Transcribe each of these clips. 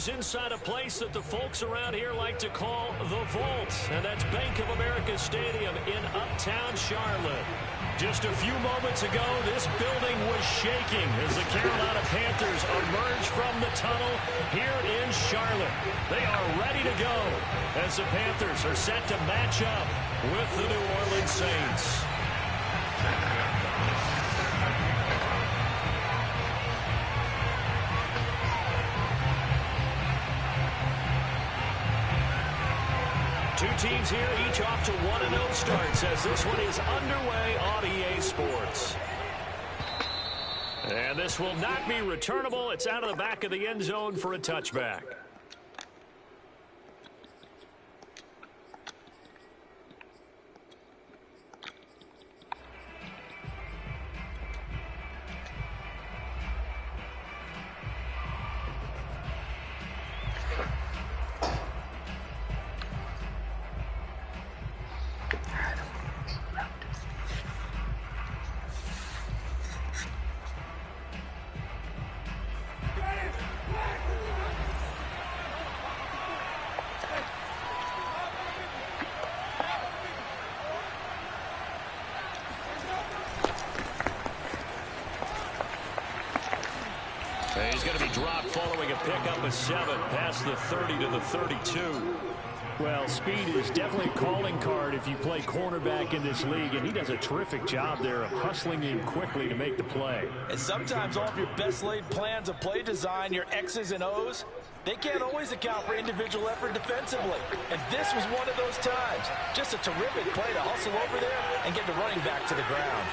Inside a place that the folks around here like to call the Vault, and that's Bank of America Stadium in Uptown Charlotte. Just a few moments ago, this building was shaking as the Carolina Panthers emerged from the tunnel here in Charlotte. They are ready to go as the Panthers are set to match up with the New Orleans Saints. Two teams here, each off to 1-0 starts as this one is underway on EA Sports. And this will not be returnable. It's out of the back of the end zone for a touchback. He's going to be dropped following a pickup of 7 past the 30 to the 32. Well, speed is definitely a calling card if you play cornerback in this league, and he does a terrific job there of hustling in quickly to make the play. And sometimes all of your best laid plans of play design, your X's and O's, they can't always account for individual effort defensively. And this was one of those times. Just a terrific play to hustle over there and get the running back to the ground.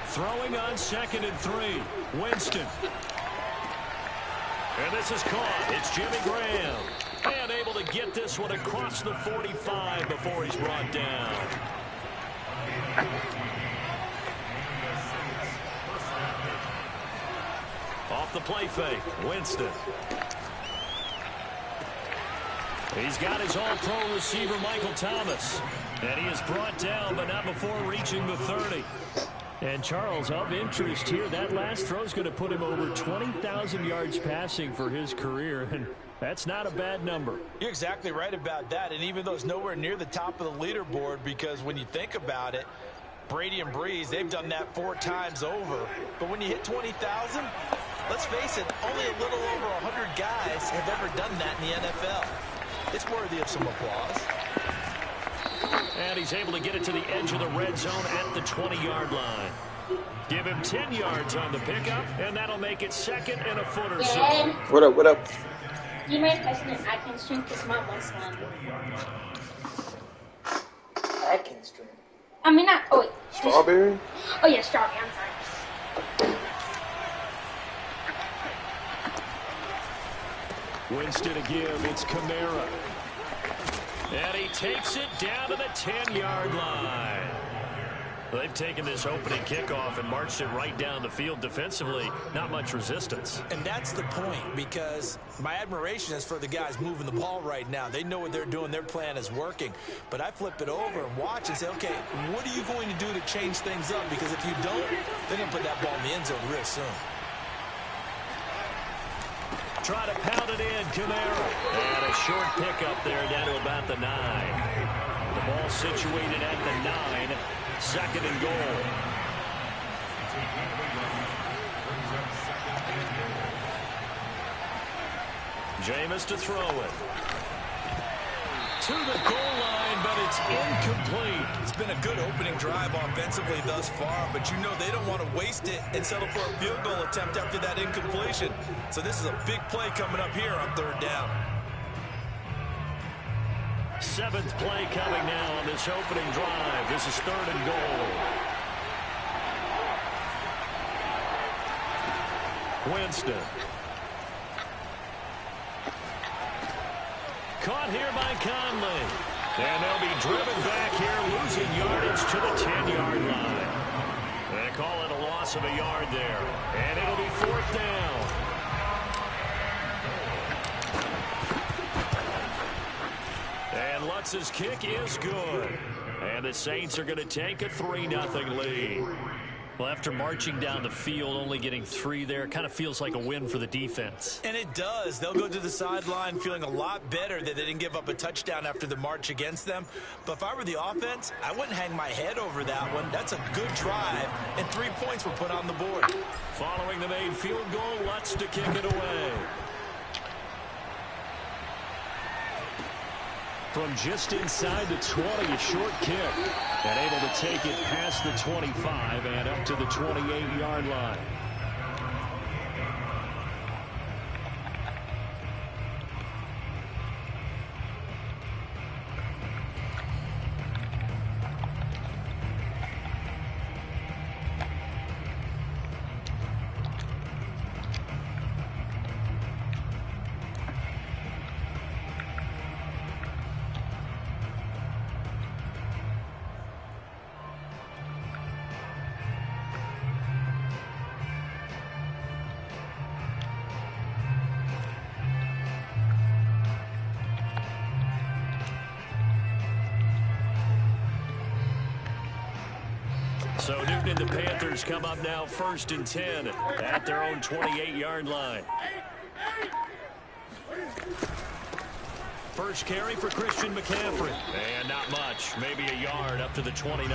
Throwing on 2nd and 3. Winston. And this is caught. It's Jimmy Graham. And able to get this one across the 45 before he's brought down. Off the play fake. Winston. He's got his all-pro receiver, Michael Thomas. And he is brought down, but not before reaching the 30. And Charles, of interest here, that last throw is going to put him over 20,000 yards passing for his career, and that's not a bad number. You're exactly right about that, and even though it's nowhere near the top of the leaderboard, because when you think about it, Brady and Breeze, they've done that 4 times over. But when you hit 20,000, let's face it, only a little over 100 guys have ever done that in the NFL. It's worthy of some applause. And he's able to get it to the edge of the red zone at the 20-yard line. Give him 10 yards on the pickup, and that'll make it 2nd and a foot or so. What up, what up? Do you mind passing an Atkins drink? Because mom wants one. Atkins drink? I mean, not... Oh, wait. Strawberry? Oh, yeah, strawberry. I'm sorry. Winston to give. It's Kamara. And he takes it down to the 10-yard line. They've taken this opening kickoff and marched it right down the field defensively. Not much resistance. And that's the point, because my admiration is for the guys moving the ball right now. They know what they're doing. Their plan is working. But I flip it over and watch and say, okay, what are you going to do to change things up? Because if you don't, they're going to put that ball in the end zone real soon. Try to pound it in, Kamara. And a short pickup there down to about the 9. The ball situated at the 9. 2nd and goal. JMillz to throw it. To the goal line, but it's incomplete. It's been a good opening drive offensively thus far, but you know they don't want to waste it and settle for a field goal attempt after that incompletion. So this is a big play coming up here on 3rd down. 7th play coming now on this opening drive. This is 3rd and goal. Winston. Caught here by Conley. And they'll be driven back here, losing yardage to the 10-yard line. They call it a loss of a yard there. And it'll be 4th down. And Lutz's kick is good. And the Saints are going to take a 3-0 lead. Well, after marching down the field, only getting 3 there, kind of feels like a win for the defense. And it does. They'll go to the sideline feeling a lot better that they didn't give up a touchdown after the march against them. But if I were the offense, I wouldn't hang my head over that one. That's a good drive, and 3 points were put on the board. Following the made field goal, Lutz to kick it away. From just inside the 20, a short kick. And able to take it past the 25 and up to the 28-yard line. So Newton and the Panthers come up now 1st and 10 at their own 28-yard line. First carry for Christian McCaffrey. And not much. Maybe a yard up to the 29.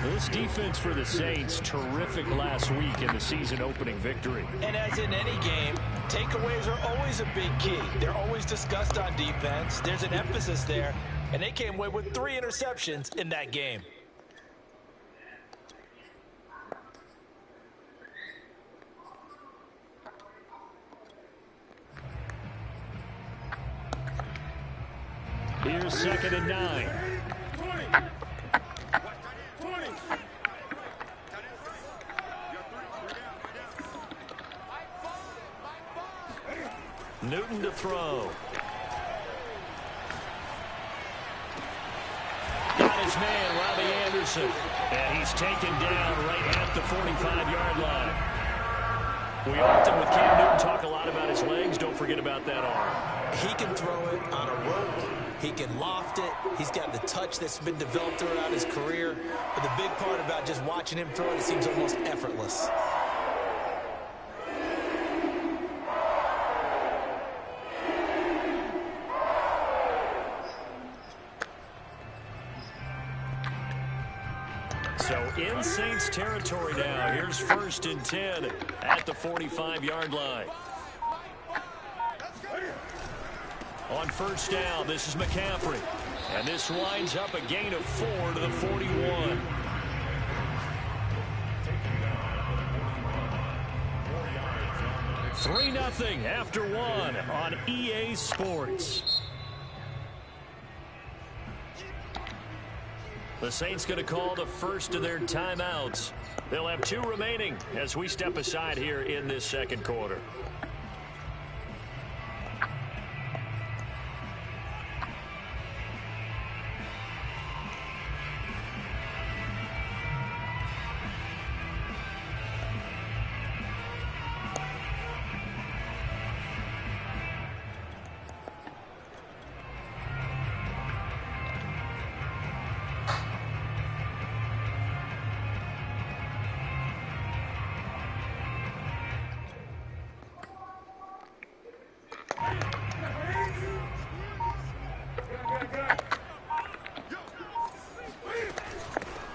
This defense for the Saints, terrific last week in the season opening victory. And as in any game, takeaways are always a big key. They're always discussed on defense. There's an emphasis there. And they came away with 3 interceptions in that game. Here's 2nd and 9. Newton to throw. Got his man, Robbie Anderson. And he's taken down right at the 45-yard line. We often, with Cam Newton, talk a lot about his legs. Don't forget about that arm. He can throw it on a rope. He can loft it. He's got the touch that's been developed throughout his career. But the big part about just watching him throw it, it seems almost effortless. So in Saints territory now. Here's 1st and 10 at the 45-yard line. On 1st down, this is McCaffrey. And this winds up a gain of 4 to the 41. $3-0 after 1 on EA Sports. The Saints going to call the first of their timeouts. They'll have 2 remaining as we step aside here in this 2nd quarter.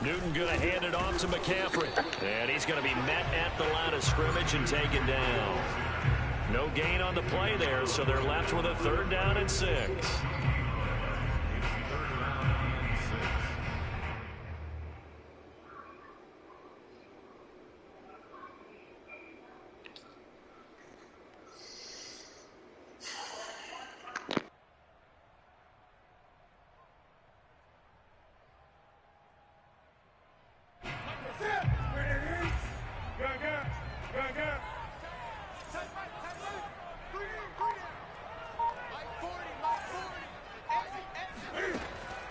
Newton going to hand it off to McCaffrey. And he's going to be met at the line of scrimmage and taken down. No gain on the play there, so they're left with a 3rd down and 6.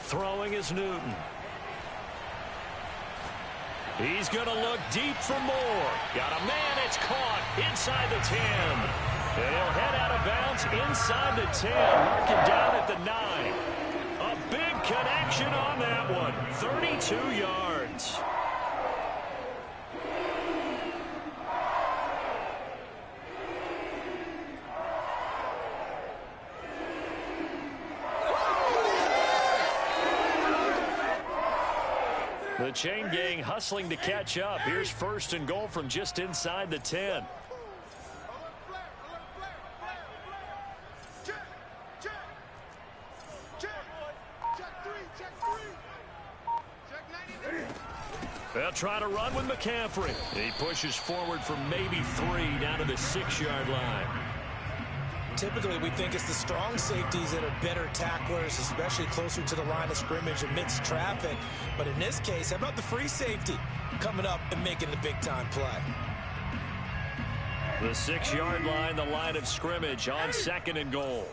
Throwing is Newton. He's going to look deep for more. Got a man, it's caught inside the 10. And he'll head out of bounds inside the 10. Mark it down at the 9. A big connection on that one. 32 yards. The chain gang hustling to catch up. Here's 1st and goal from just inside the 10. They'll try to run with McCaffrey. He pushes forward for maybe 3 down to the 6-yard line. Typically, we think it's the strong safeties that are better tacklers, especially closer to the line of scrimmage amidst traffic. But in this case, how about the free safety coming up and making the big-time play? The 6-yard line, the line of scrimmage on 2nd and goal.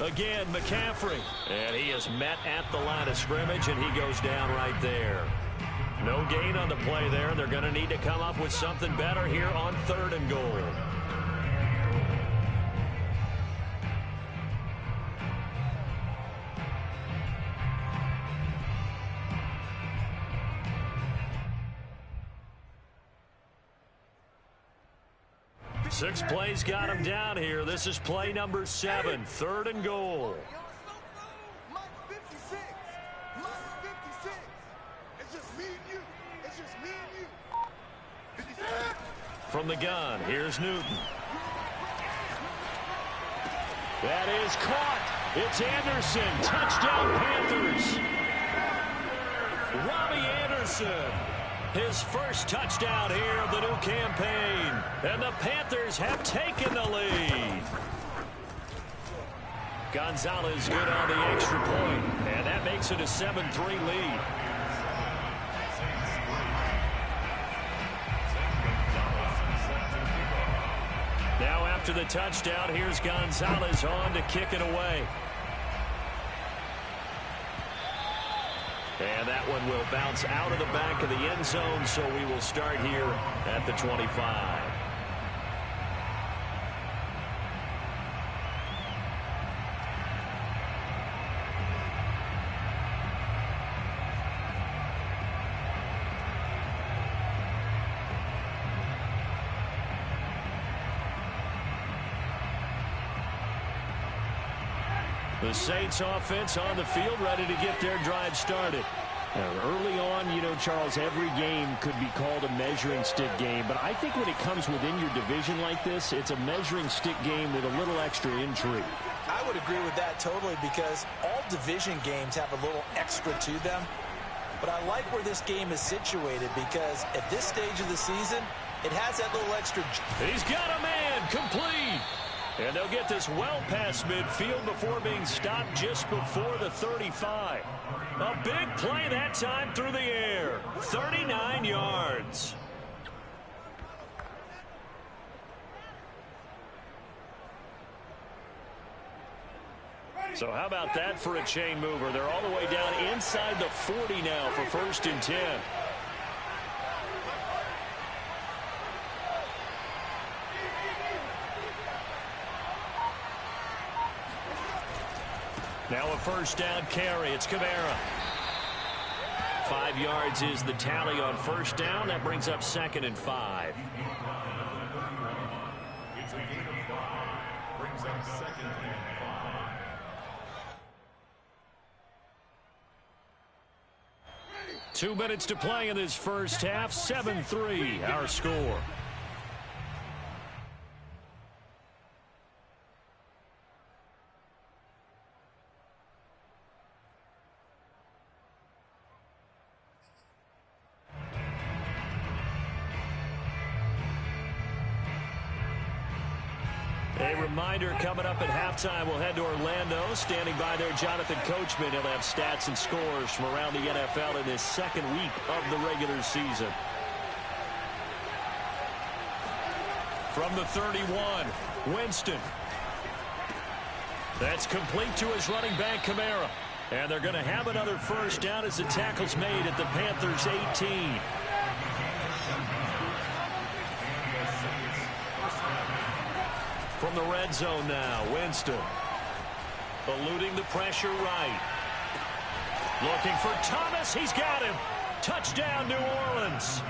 Again, McCaffrey. And he is met at the line of scrimmage, and he goes down right there. No gain on the play there. They're going to need to come up with something better here on 3rd and goal. Six plays got him down here. This is play number 7, 3rd and goal. From the gun, here's Newton. That is caught. It's Anderson. Touchdown, Panthers. Robbie Anderson. His first touchdown here of the new campaign. And the Panthers have taken the lead. Gonzalez good on the extra point. And that makes it a 7-3 lead. Now after the touchdown, here's Gonzalez on to kick it away. And that one will bounce out of the back of the end zone, so we will start here at the 25. The Saints offense on the field, ready to get their drive started. Now, early on, you know, Charles, every game could be called a measuring stick game. But I think when it comes within your division like this, it's a measuring stick game with a little extra intrigue. I would agree with that totally, because all division games have a little extra to them. But I like where this game is situated, because at this stage of the season, it has that little extra. He's got a man, complete. And they'll get this well past midfield before being stopped just before the 35. A big play that time through the air. 39 yards. So how about that for a chain mover? They're all the way down inside the 40 now for 1st and 10. Now a 1st down carry. It's Kamara. 5 yards is the tally on 1st down. That brings up 2nd and 5. 2 minutes to play in this first half. 7-3 our score. A reminder, coming up at halftime, we'll head to Orlando. Standing by there, Jonathan Coachman. He'll have stats and scores from around the NFL in this second week of the regular season. From the 31, Winston. That's complete to his running back, Kamara. And they're going to have another first down as the tackle's made at the Panthers' 18. From the red zone now, Winston. Eluding the pressure right. Looking for Thomas. He's got him. Touchdown, New Orleans.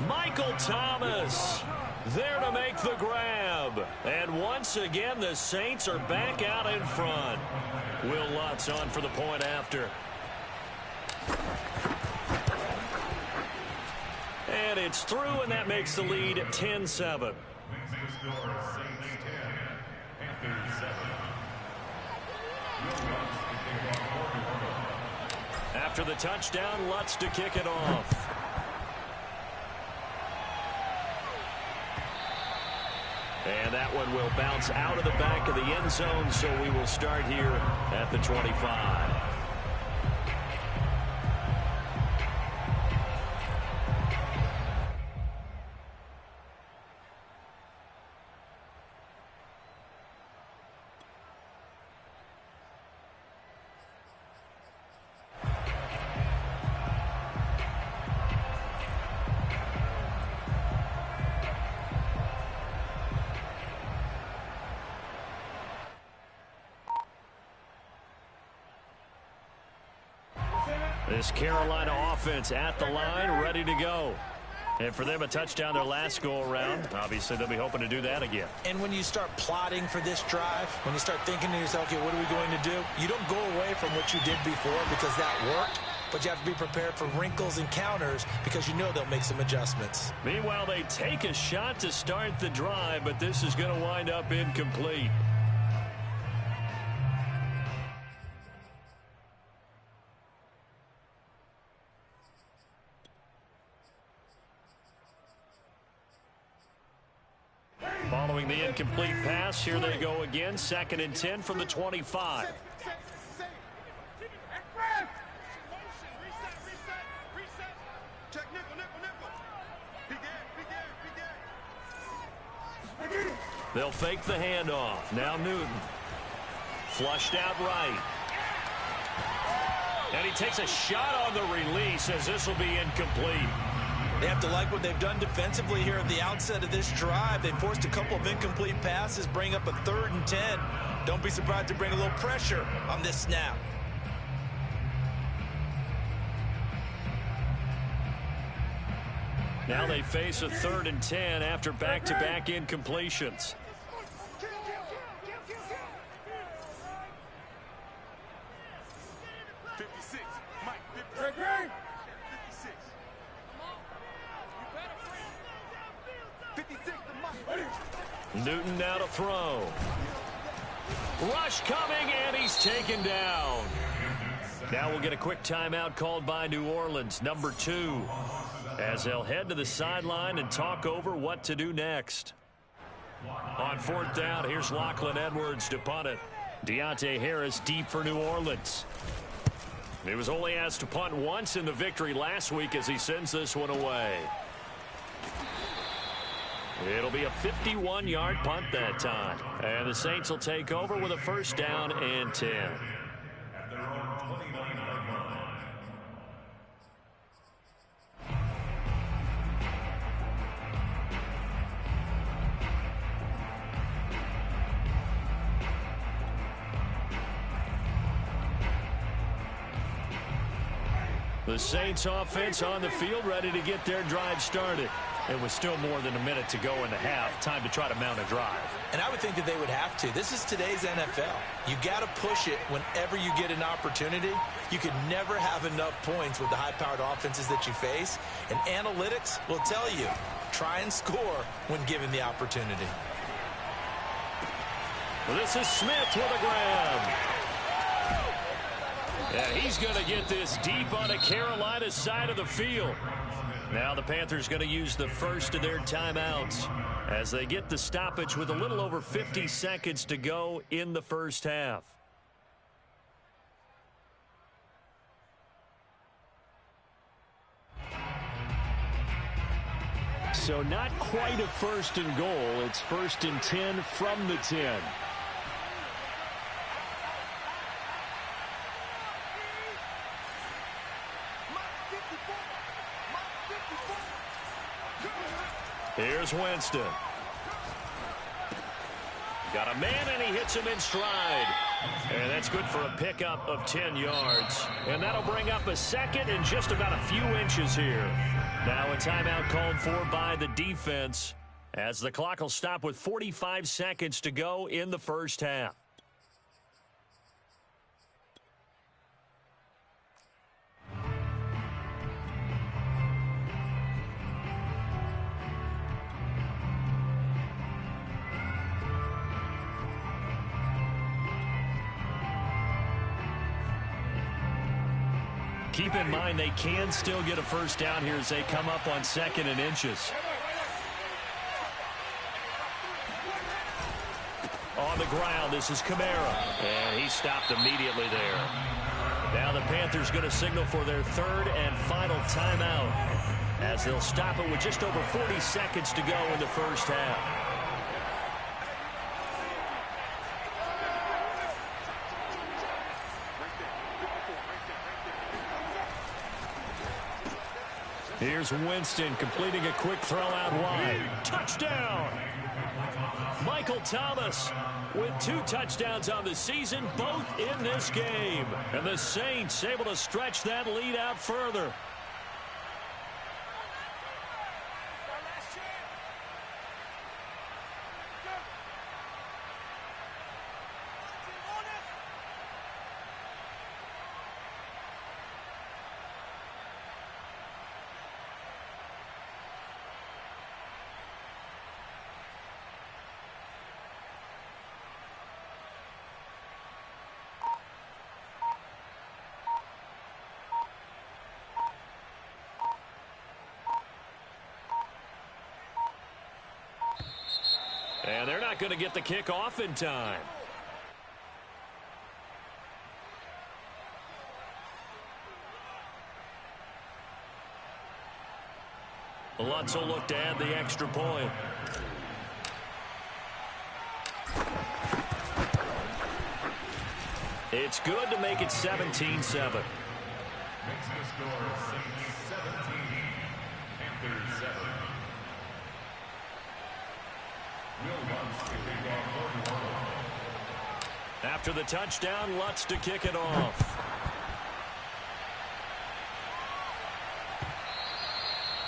Michael Thomas there to make the grab. And once again, the Saints are back out in front. Will Lutz on for the point after. And it's through, and that makes the lead 10-7. After the touchdown, Lutz to kick it off. And that one will bounce out of the back of the end zone, so we will start here at the 25. This Carolina offense at the line, ready to go. And for them, a touchdown their last go-around. Obviously, they'll be hoping to do that again. And when you start plotting for this drive, when you start thinking to yourself, okay, what are we going to do? You don't go away from what you did before because that worked, but you have to be prepared for wrinkles and counters because you know they'll make some adjustments. Meanwhile, they take a shot to start the drive, but this is going to wind up incomplete. Following the incomplete pass, here they go again. 2nd and 10 from the 25. They'll fake the handoff. Now Newton. Flushed out right. And he takes a shot on the release as this will be incomplete. They have to like what they've done defensively here at the outset of this drive. They forced a couple of incomplete passes, bring up a 3rd and 10. Don't be surprised to bring a little pressure on this snap. Now they face a 3rd and 10 after back-to-back incompletions. Newton now to throw. Rush coming, and he's taken down. Now we'll get a quick timeout called by New Orleans, number 2, as they'll head to the sideline and talk over what to do next. On 4th down, here's Lachlan Edwards to punt it. Deontay Harris deep for New Orleans. He was only asked to punt once in the victory last week as he sends this one away. It'll be a 51-yard punt that time. And the Saints will take over with a 1st down and 10. The Saints offense on the field, ready to get their drive started. It was still more than a minute to go in the half. Time to try to mount a drive. And I would think that they would have to. This is today's NFL. You got to push it whenever you get an opportunity. You could never have enough points with the high-powered offenses that you face. And analytics will tell you, try and score when given the opportunity. Well, this is Smith with a grab. And he's going to get this deep on the Carolina side of the field. Now the Panthers going to use the first of their timeouts as they get the stoppage with a little over 50 seconds to go in the first half. So not quite a first and goal. It's first and 10 from the 10. Here's Winston. Got a man, and he hits him in stride. And that's good for a pickup of 10 yards. And that'll bring up a second and just about a few inches here. Now a timeout called for by the defense as the clock will stop with 45 seconds to go in the first half. Keep in mind they can still get a first down here as they come up on second and inches. On the ground, this is Kamara. And he stopped immediately there. Now the Panthers going to signal for their third and final timeout as they'll stop it with just over 40 seconds to go in the first half. Here's Winston completing a quick throw out wide. Touchdown! Michael Thomas with 2 touchdowns on the season, both in this game. And the Saints able to stretch that lead out further. And they're not going to get the kick off in time. Lutz will look to add the extra point. It's good to make it 17-7. Makes the score Saints 17, Panthers 7. After the touchdown, Lutz to kick it off.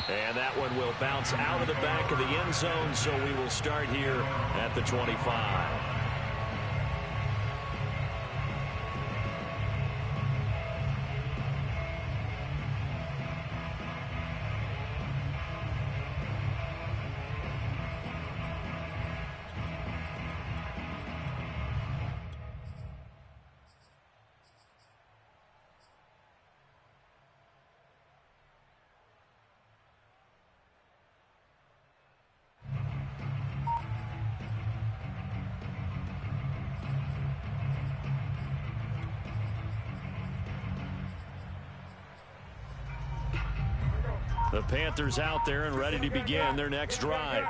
And that one will bounce out of the back of the end zone, so we will start here at the 25. The Panthers out there and ready to begin their next drive.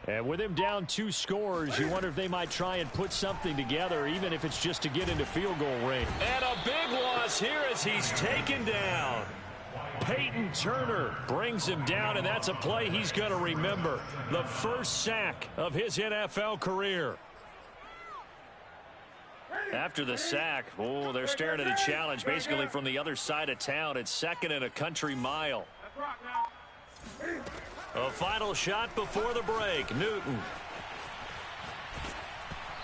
And with him down 2 scores, you wonder if they might try and put something together, even if it's just to get into field goal range. And a big loss here as he's taken down. Peyton Turner brings him down, and that's a play he's going to remember. The first sack of his NFL career. After the sack, they're staring at a challenge basically from the other side of town. It's second and a country mile. A final shot before the break. Newton.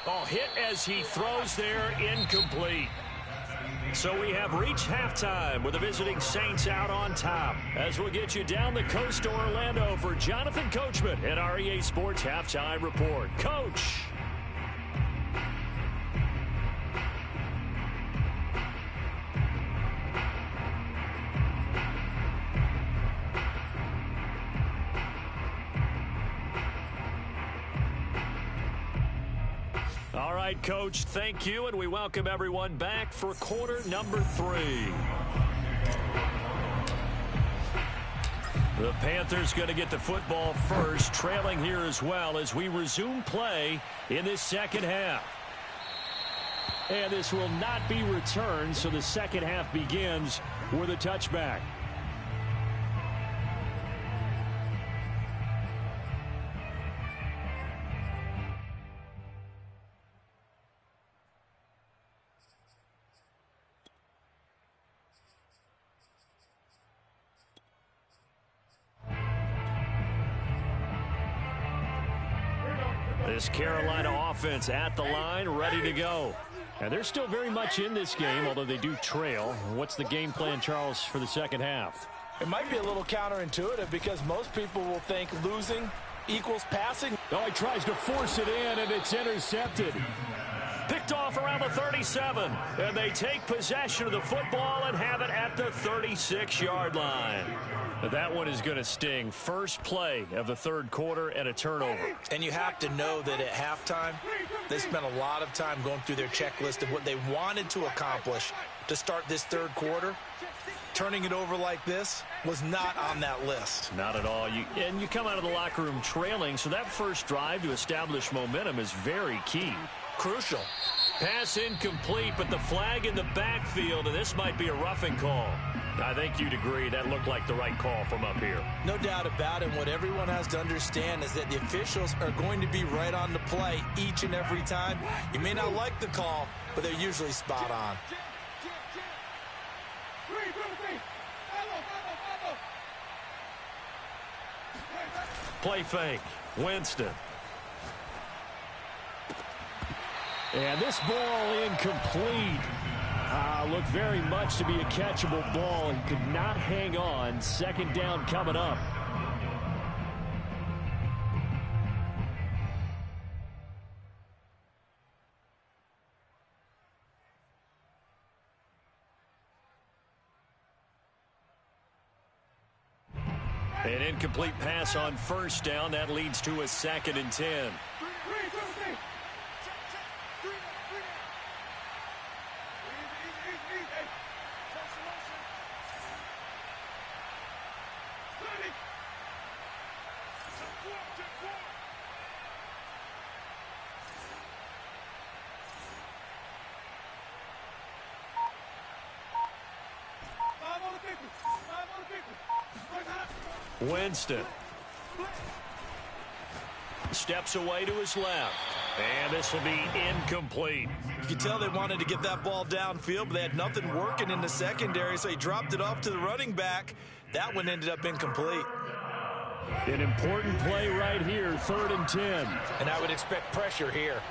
Oh, hit as he throws there, incomplete. So we have reached halftime with the visiting Saints out on top. As we'll get you down the coast to Orlando for Jonathan Coachman and our EA Sports Halftime Report. Coach. All right, Coach, thank you, and we welcome everyone back for quarter number 3. The Panthers going to get the football first, trailing here as well as we resume play in this second half. And this will not be returned, so the second half begins with a touchback. This Carolina offense at the line, ready to go. And they're still very much in this game, although they do trail. What's the game plan, Charles, for the second half? It might be a little counterintuitive because most people will think losing equals passing. Oh, he tries to force it in, and it's intercepted. Picked off around the 37, and they take possession of the football and have it at the 36-yard line. That one is going to sting. First play of the third quarter and a turnover. And you have to know that at halftime, they spent a lot of time going through their checklist of what they wanted to accomplish to start this third quarter. Turning it over like this was not on that list. Not at all. And you come out of the locker room trailing, so that first drive to establish momentum is very key. Crucial. Pass incomplete, but the flag in the backfield, and this might be a roughing call. I think you'd agree that looked like the right call from up here. No doubt about it. What everyone has to understand is that the officials are going to be right on the play each and every time. You may not like the call, but they're usually spot on. Play fake. Winston. And this ball incomplete. Looked very much to be a catchable ball and could not hang on. Second down coming up. An incomplete pass on first down. That leads to a 2nd and 10. Winston steps away to his left, and this will be incomplete. You can tell they wanted to get that ball downfield, but they had nothing working in the secondary, so he dropped it off to the running back. That one ended up incomplete. An important play right here, 3rd and 10. And I would expect pressure here.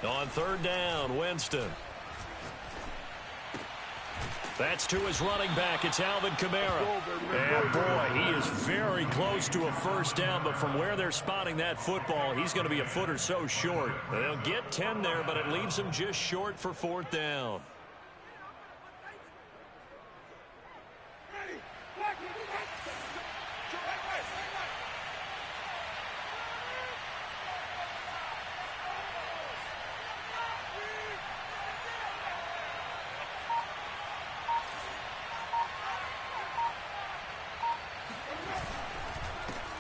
On 3rd down, Winston. That's to his running back. It's Alvin Kamara. And, boy, he is very close to a first down, but from where they're spotting that football, he's going to be a foot or so short. They'll get 10 there, but it leaves them just short for 4th down.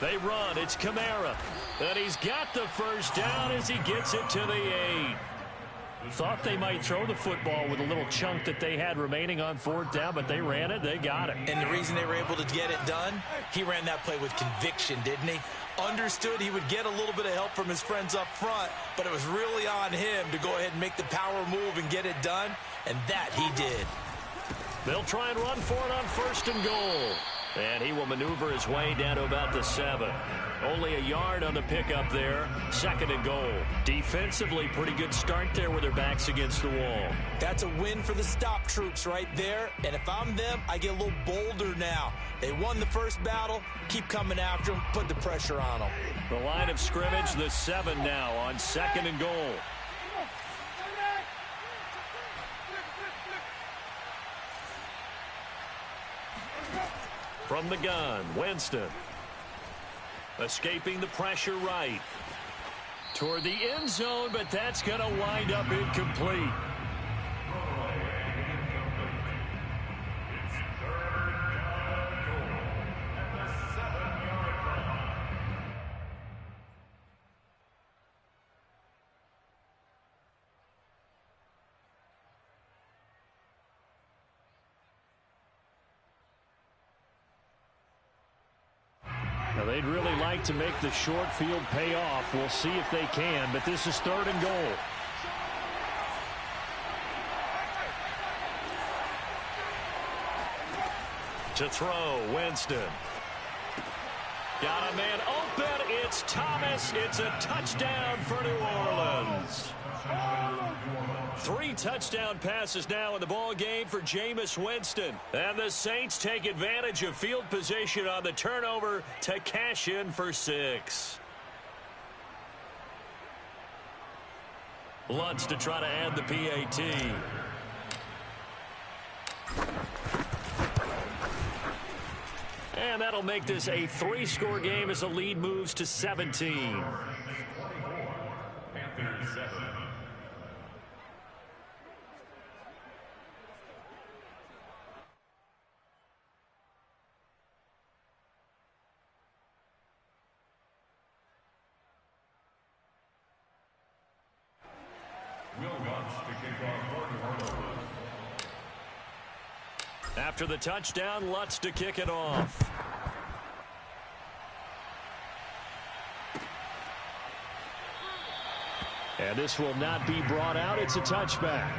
They run. It's Kamara. And he's got the first down as he gets it to the 8. Thought they might throw the football with a little chunk that they had remaining on 4th down, but they ran it. They got it. And the reason they were able to get it done, he ran that play with conviction, didn't he? Understood he would get a little bit of help from his friends up front, but it was really on him to go ahead and make the power move and get it done, and that he did. They'll try and run for it on 1st and goal. And he will maneuver his way down to about the 7. Only a yard on the pickup there. 2nd and goal. Defensively, pretty good start there with their backs against the wall. That's a win for the stop troops right there. And if I'm them, I get a little bolder now. They won the first battle. Keep coming after them. Put the pressure on them. The line of scrimmage, the 7 now on 2nd and goal. From the gun, Winston. Escaping the pressure right. Toward the end zone, but that's going to wind up incomplete. Now they'd really like to make the short field pay off. We'll see if they can, but this is 3rd and goal. To throw, Winston. Got a man open. It's Thomas. It's a touchdown for New Orleans. 3 touchdown passes now in the ball game for Jameis Winston. And the Saints take advantage of field position on the turnover to cash in for 6. Lutz to try to add the PAT. And that'll make this a 3-score game as the lead moves to 17. Panthers 7. After the touchdown, Lutz to kick it off. And this will not be brought out. It's a touchback.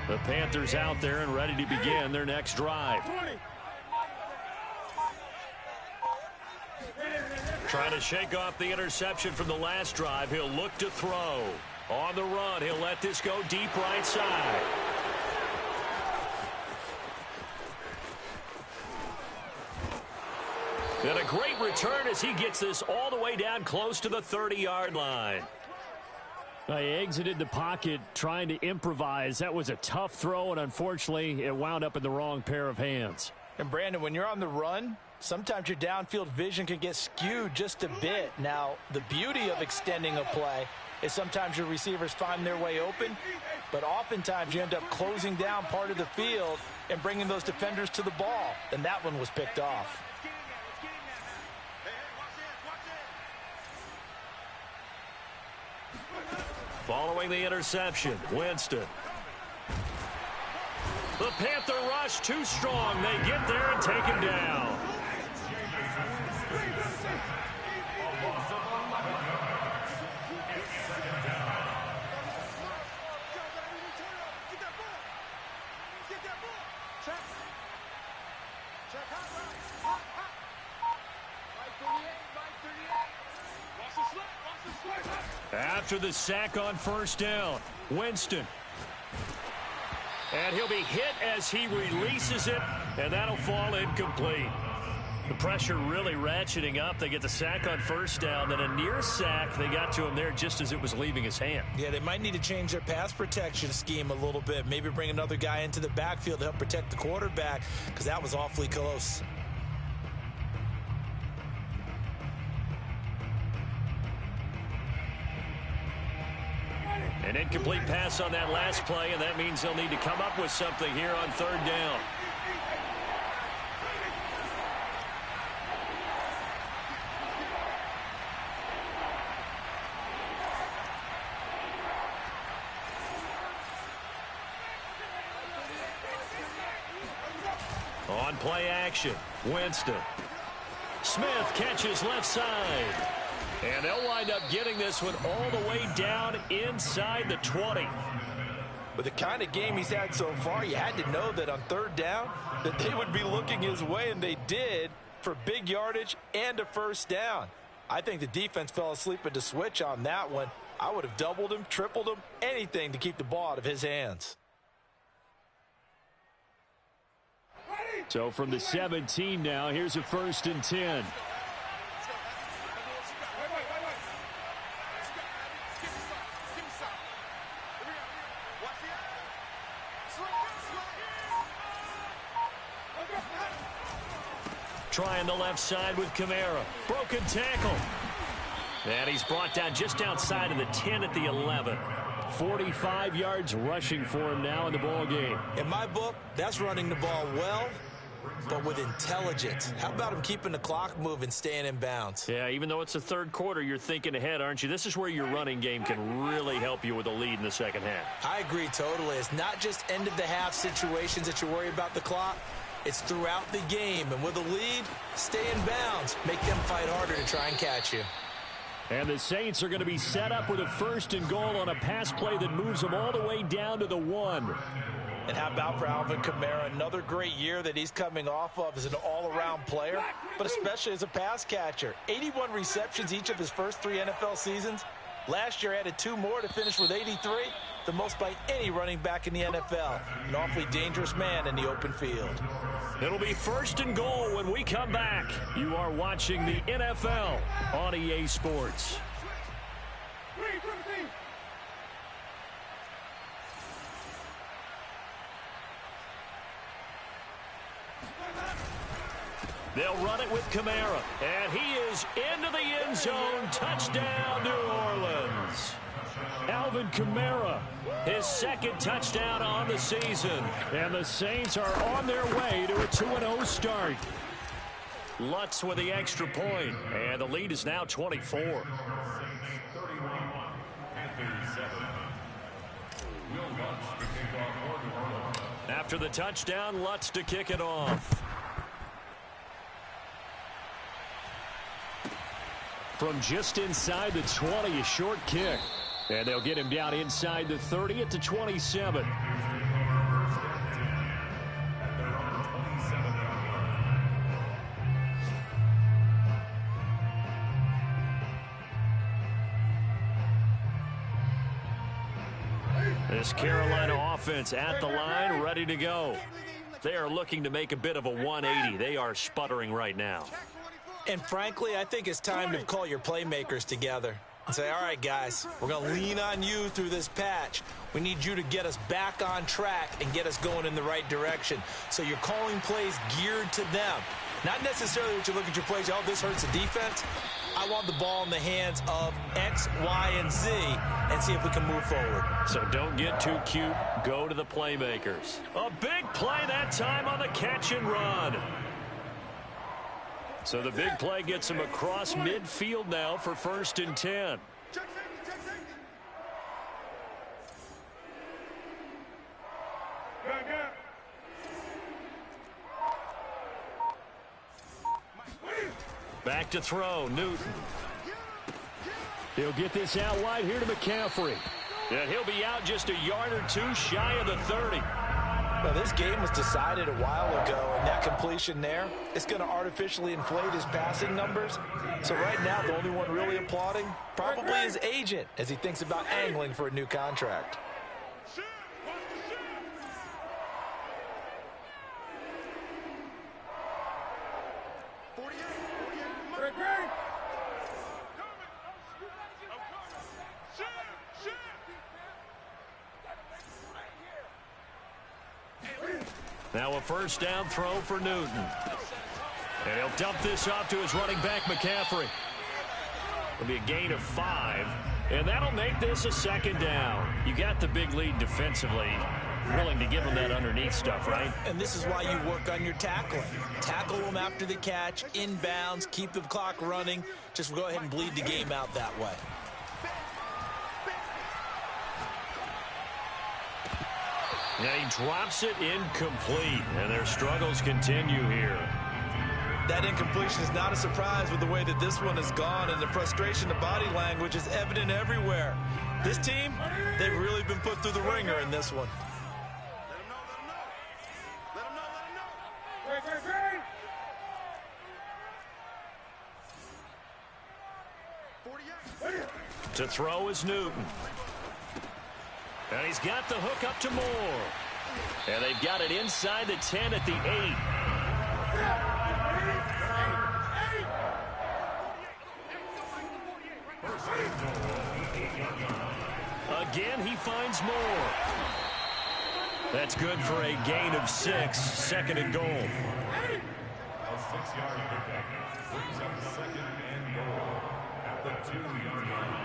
The Panthers out there and ready to begin their next drive. Trying to shake off the interception from the last drive. He'll look to throw. On the run, he'll let this go deep right side. And a great return as he gets this all the way down close to the 30-yard line. He exited the pocket trying to improvise. That was a tough throw, and unfortunately, it wound up in the wrong pair of hands. And, Brandon, when you're on the run, sometimes your downfield vision can get skewed just a bit. Now, the beauty of extending a play is sometimes your receivers find their way open, but oftentimes you end up closing down part of the field and bringing those defenders to the ball. And that one was picked off. Following the interception, Winston. The Panther rush too strong. They get there and take him down. After the sack on first down, Winston. And he'll be hit as he releases it, and that'll fall incomplete. The pressure really ratcheting up. They get the sack on first down, then a near sack. They got to him there just as it was leaving his hand. Yeah, they might need to change their pass protection scheme a little bit. Maybe bring another guy into the backfield to help protect the quarterback, because that was awfully close. An incomplete pass on that last play, and that means they'll need to come up with something here on third down. On play action, Winston. Smith catches left side. And they'll wind up getting this one all the way down inside the 20. With the kind of game he's had so far, you had to know that on third down that they would be looking his way, and they did, for big yardage and a first down. I think the defense fell asleep at the switch on that one. I would have doubled him, tripled him, anything to keep the ball out of his hands. So from the 17 now, here's a 1st and 10. Trying the left side with Kamara. Broken tackle. And he's brought down just outside of the 10 at the 11. 45 yards rushing for him now in the ball game. In my book, that's running the ball well, but with intelligence. How about him keeping the clock moving, staying in bounds? Yeah, even though it's the third quarter, you're thinking ahead, aren't you? This is where your running game can really help you with a lead in the second half. I agree totally. It's not just end-of-the-half situations that you worry about the clock. It's throughout the game. And with a lead, stay in bounds. Make them fight harder to try and catch you. And the Saints are going to be set up with a 1st and goal on a pass play that moves them all the way down to the 1. And how about for Alvin Kamara? Another great year that he's coming off of as an all-around player, but especially as a pass catcher. 81 receptions each of his first 3 NFL seasons. Last year added 2 more to finish with 83, the most by any running back in the NFL. An awfully dangerous man in the open field. It'll be 1st and goal when we come back. You are watching the NFL on EA Sports. They'll run it with Kamara, and he is into the end zone. Touchdown, New Orleans. Alvin Kamara, his 2nd touchdown on the season. And the Saints are on their way to a 2-0 start. Lutz with the extra point, and the lead is now 24. After the touchdown, Lutz to kick it off. From just inside the 20, a short kick. And they'll get him down inside the 30 at the 27. This Carolina offense at the line, ready to go. They are looking to make a bit of a 180. They are sputtering right now. And frankly, I think it's time to call your playmakers together and say, all right, guys, we're going to lean on you through this patch. We need you to get us back on track and get us going in the right direction. So you're calling plays geared to them. Not necessarily what you look at your plays, oh, this hurts the defense. I want the ball in the hands of X, Y, and Z and see if we can move forward. So don't get too cute. Go to the playmakers. A big play that time on the catch and run. So the big play gets him across midfield now for 1st and 10. Back to throw, Newton. He'll get this out wide here to McCaffrey. And he'll be out just a yard or 2 shy of the 30. Well, this game was decided a while ago, and that completion there, it's going to artificially inflate his passing numbers. So right now, the only one really applauding probably his agent as he thinks about angling for a new contract. Now a first down throw for Newton. And he'll dump this off to his running back, McCaffrey. It'll be a gain of 5. And that'll make this a second down. You got the big lead defensively. Willing to give them that underneath stuff, right? And this is why you work on your tackling. Tackle them after the catch, inbounds, keep the clock running. Just go ahead and bleed the game out that way. And he drops it incomplete, and their struggles continue here. That incompletion is not a surprise with the way that this one has gone, and the frustration, the body language is evident everywhere. This team, they've really been put through the ringer in this one. To throw is Newton. And he's got the hook up to Moore. And they've got it inside the 10 at the 8. Again, he finds Moore. That's good for a gain of 6, second and goal. A 6-yard pickup brings up second and goal at the 2-yard line.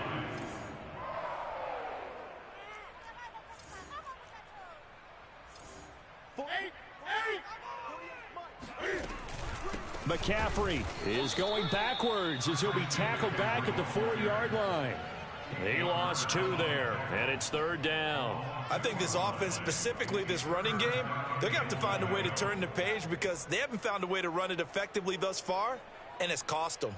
McCaffrey is going backwards as he'll be tackled back at the 4-yard line. He lost 2 there, and it's third down. I think this offense, specifically this running game, they're going to have to find a way to turn the page because they haven't found a way to run it effectively thus far, and it's cost them.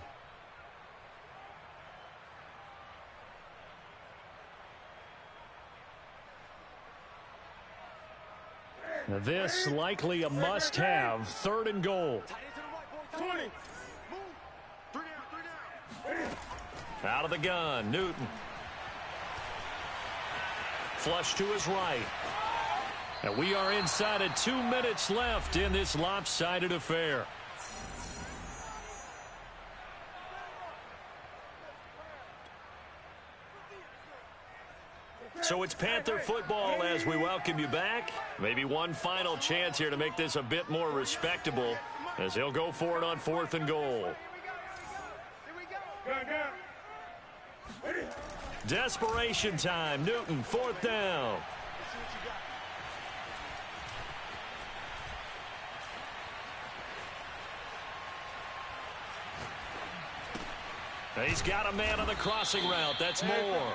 Now this likely a must-have, third and goal. 20. Move. 3 down. Out of the gun, Newton. Flush to his right. And we are inside of 2 minutes left in this lopsided affair. So it's Panther football as we welcome you back. Maybe one final chance here to make this a bit more respectable as they'll go for it on 4th and goal. Desperation time. Newton, 4th down. He's got a man on the crossing route. That's Moore.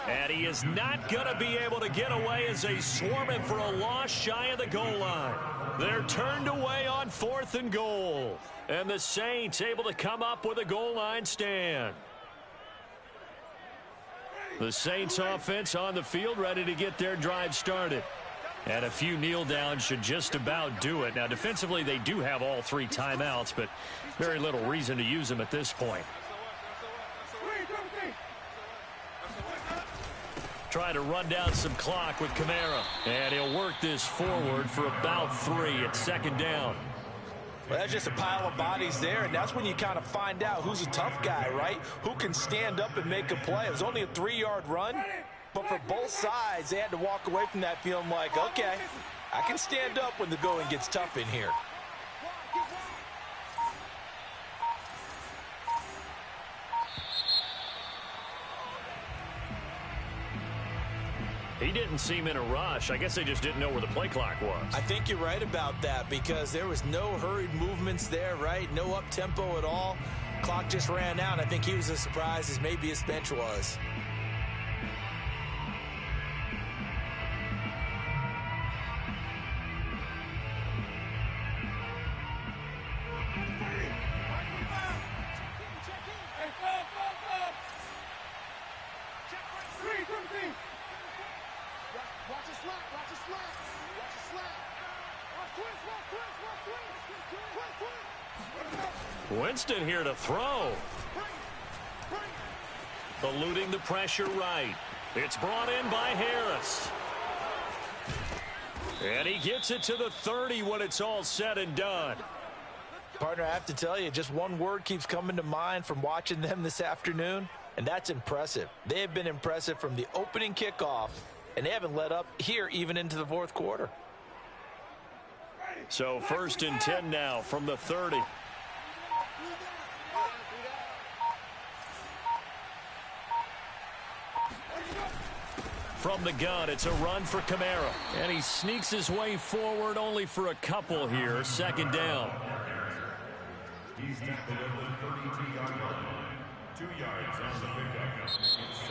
And he is not going to be able to get away as they swarm him for a loss shy of the goal line. They're turned away on 4th and goal. And the Saints able to come up with a goal line stand. The Saints offense on the field ready to get their drive started. And a few kneel downs should just about do it. Now defensively they do have all 3 timeouts, but very little reason to use them at this point. Try to run down some clock with Kamara. And he'll work this forward for about 3 at 2nd down. Well, that's just a pile of bodies there, and that's when you kind of find out who's a tough guy, right? Who can stand up and make a play. It was only a 3-yard run, but for both sides, they had to walk away from that feeling like, okay, I can stand up when the going gets tough in here. He didn't seem in a rush. I guess they just didn't know where the play clock was. I think you're right about that because there was no hurried movements there, right? No up-tempo at all. Clock just ran out. I think he was as surprised as maybe his bench was. Winston here to throw. Eluding the pressure right. It's brought in by Harris. And he gets it to the 30 when it's all said and done. Partner, I have to tell you, just one word keeps coming to mind from watching them this afternoon, and that's impressive. They have been impressive from the opening kickoff, and they haven't let up here even into the 4th quarter. So 1st and 10 now from the 30. From the gun, it's a run for Kamara. And he sneaks his way forward only for a couple here. 2nd down.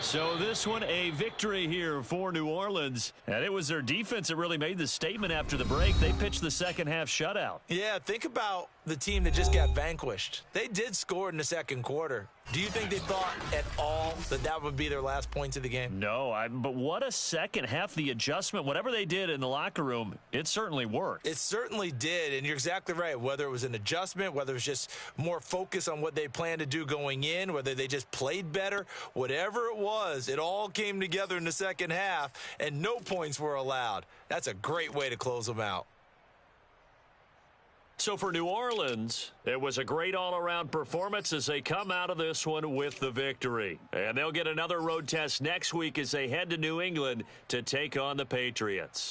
So this one a victory here for New Orleans. And it was their defense that really made the statement after the break. They pitched the second half shutout. Yeah, think about the team that just got vanquished. They did score in the second quarter. Do you think they thought at all that that would be their last points of the game? No, but what a second half. The adjustment, whatever they did in the locker room, it certainly worked. It certainly did, and you're exactly right. Whether it was an adjustment, whether it was just more focus on what they planned to do going in, whether they just played better, whatever it was, it all came together in the second half, and no points were allowed. That's a great way to close them out. So for New Orleans, it was a great all-around performance as they come out of this one with the victory. And they'll get another road test next week as they head to New England to take on the Patriots.